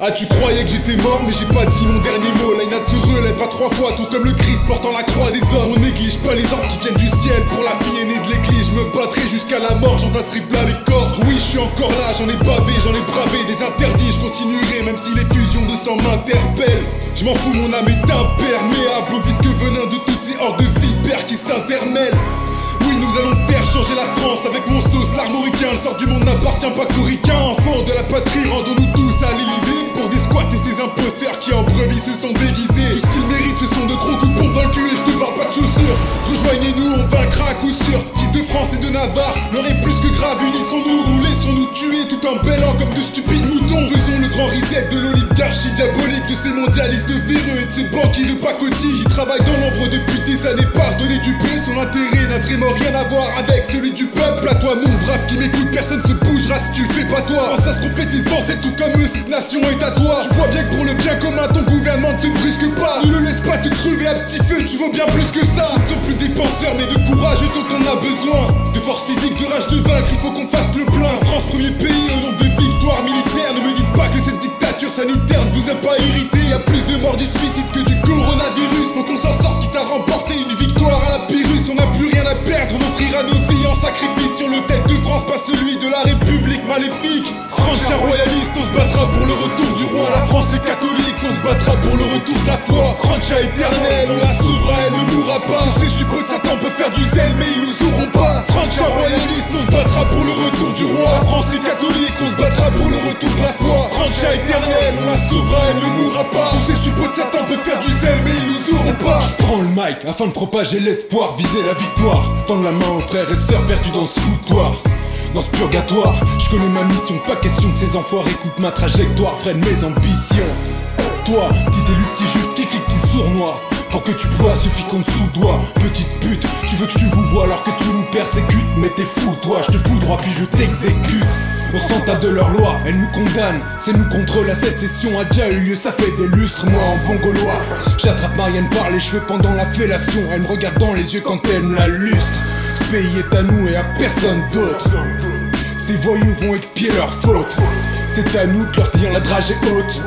Ah, tu croyais que j'étais mort, mais j'ai pas dit mon dernier mot. La nature relèvera 3 fois, tout comme le Christ portant la croix des hommes. On néglige pas les ordres qui viennent du ciel. Pour la fille aînée de l'église, je me battrai jusqu'à la mort, j'entasserai plat les corps. Oui, je suis encore là, j'en ai bavé, j'en ai bravé des interdits. Je continuerai, même si les fusions de sang m'interpellent. Je m'en fous, mon âme est imperméable au visque venin de toutes ces hordes de vipères qui s'intermêlent. Oui, nous allons faire changer la France avec mon sauce, l'armoricain. Le sort du monde n'appartient pas qu'aux ricains. Enfants de la patrie, rendons-nous tous à l'Elysée pour des squats et ces imposteurs qui en brebis se sont déguisés. Tout ce qu'ils méritent, ce sont de gros coups de pompe dans le cul et je te parle pas de chaussures. Rejoignez-nous, on vaincra à coup sûr. Fils de France et de Navarre, l'heure est plus que grave. Unissons-nous ou laissons-nous tuer tout en bêlant comme de stupides moutons. Faisons le grand reset de l'oligarchie diabolique, de ces mondialistes véreux et de ces banquiers de pacotille qui travaillent dans l'ombre depuis des années. Pardonner du peu, son intérêt n'a vraiment rien à voir avec celui du peuple. À toi mon brave qui m'écoute, personne se bougera si tu le fais pas toi. Pense à ce qu'on fait tes ancêtres, tout comme eux, cette nation est à toi. Tu vois bien que pour le bien commun, ton gouvernement ne se brusque pas. Ne le laisse pas te crever à petit feu, tu vaux bien plus que ça. Ce ne sont plus des penseurs mais de courage dont on a besoin. De force physique, de rage de vaincre, il faut qu'on fasse le plein. France, premier pays au nom de victoires militaires. Ne me dites pas que cette dictature sanitaire ne vous a pas irrité. Y a plus de morts du suicide que du coronavirus. Faut qu'on s'en sorte quitte à remporter une victoire à la Pyrrhus. On n'a plus rien à perdre, on offrira nos vies en sacrifice sur l'autel de France, pas celui de la République maléfique. Francia royaliste, on se battra pour le retour du roi. La France est catholique, on se battra pour le retour de la foi. Francia éternelle, on la sauvera, elle ne mourra pas. Tous ces suppôts de Satan peuvent faire du zèle, mais ils nous auront pas. Francia royaliste, on se battra pour le retour du roi. La France est catholique, on se battra pour le retour de la foi. Francia éternelle, on la sauvera, elle ne mourra pas. Tous ces suppôts de Satan peuvent faire du zèle, mais ils nous auront pas. Je prends le mic afin de propager l'espoir, viser la victoire. Tendre la main aux frères et sœurs perdus dans ce foutoir. Dans ce purgatoire, je connais ma mission. Pas question que ces enfoirés coupent ma trajectoire, freinent mes ambitions. Toi, petit élu, petit juste, qui clique, petit sournois. Pour que tu ploies, suffit qu'on te sous-doigt. Petite pute, tu veux que je te vous vois alors que tu nous persécutes. Mais t'es fou, toi, je te fous droit puis je t'exécute. On s'en tape de leur loi, elles nous condamnent. C'est nous contre la sécession, a déjà eu lieu, ça fait des lustres. Moi en bon gaulois, j'attrape Marianne par les cheveux pendant la fellation. Elle me regarde dans les yeux quand elle me la lustre. Ce pays est à nous et à personne d'autre. Ces voyous vont expier leurs fautes. C'est à nous de leur dire la dragée haute.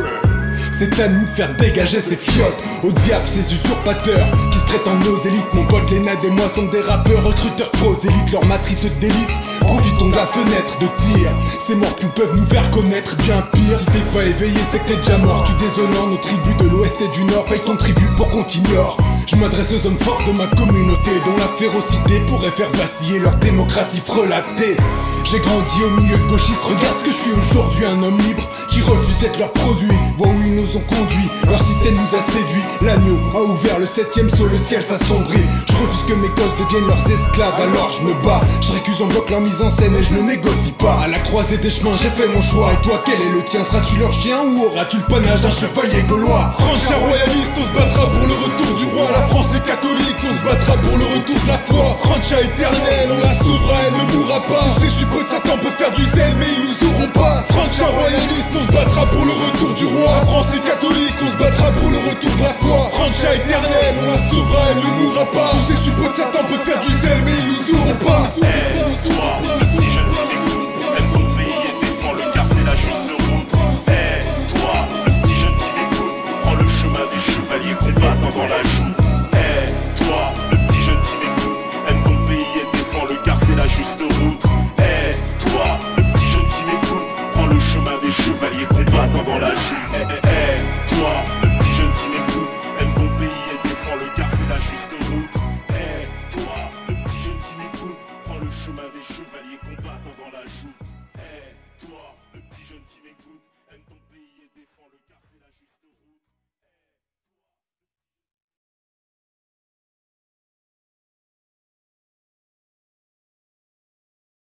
C'est à nous de faire dégager ces fiottes. Au diable ces usurpateurs qui se prétendent nos élites. Mon pote Lénad et moi sommes des rappeurs, recruteurs prosélytes. Leur matrice d'élite, profitons de la fenêtre de tir. Ces morts qui peuvent nous faire connaître bien pire. Si t'es pas éveillé c'est que t'es déjà mort. Tu déshonores nos tribus de l'ouest et du nord. Paye ton tribut pour qu'on t'ignore. Je m'adresse aux hommes forts de ma communauté dont la férocité pourrait faire vaciller leur démocratie frelatée. J'ai grandi au milieu de gauchistes, regarde ce que je suis aujourd'hui. Un homme libre qui refuse d'être leur produit. Vois où ils nous ont conduits, leur système nous a séduits. L'agneau a ouvert le 7ème saut, le ciel s'assombrit. Je refuse que mes gosses deviennent leurs esclaves, alors je me bats. Je récuse en bloc leur mise en scène et je ne négocie pas. À la croisée des chemins j'ai fait mon choix. Et toi quel est le tien? Seras-tu leur chien ou auras-tu le panache d'un chevalier gaulois? Francia royaliste, on se battra pour le retour du roi. La France est catholique, on se battra pour le retour de la foi. Francia éternelle, on la sauvera, elle ne mourra pas. Tous ces suppôts de Satan peuvent faire du zèle, mais ils nous auront pas. Francia royaliste, on se battra pour le retour du roi. La France est catholique, on se battra pour le retour de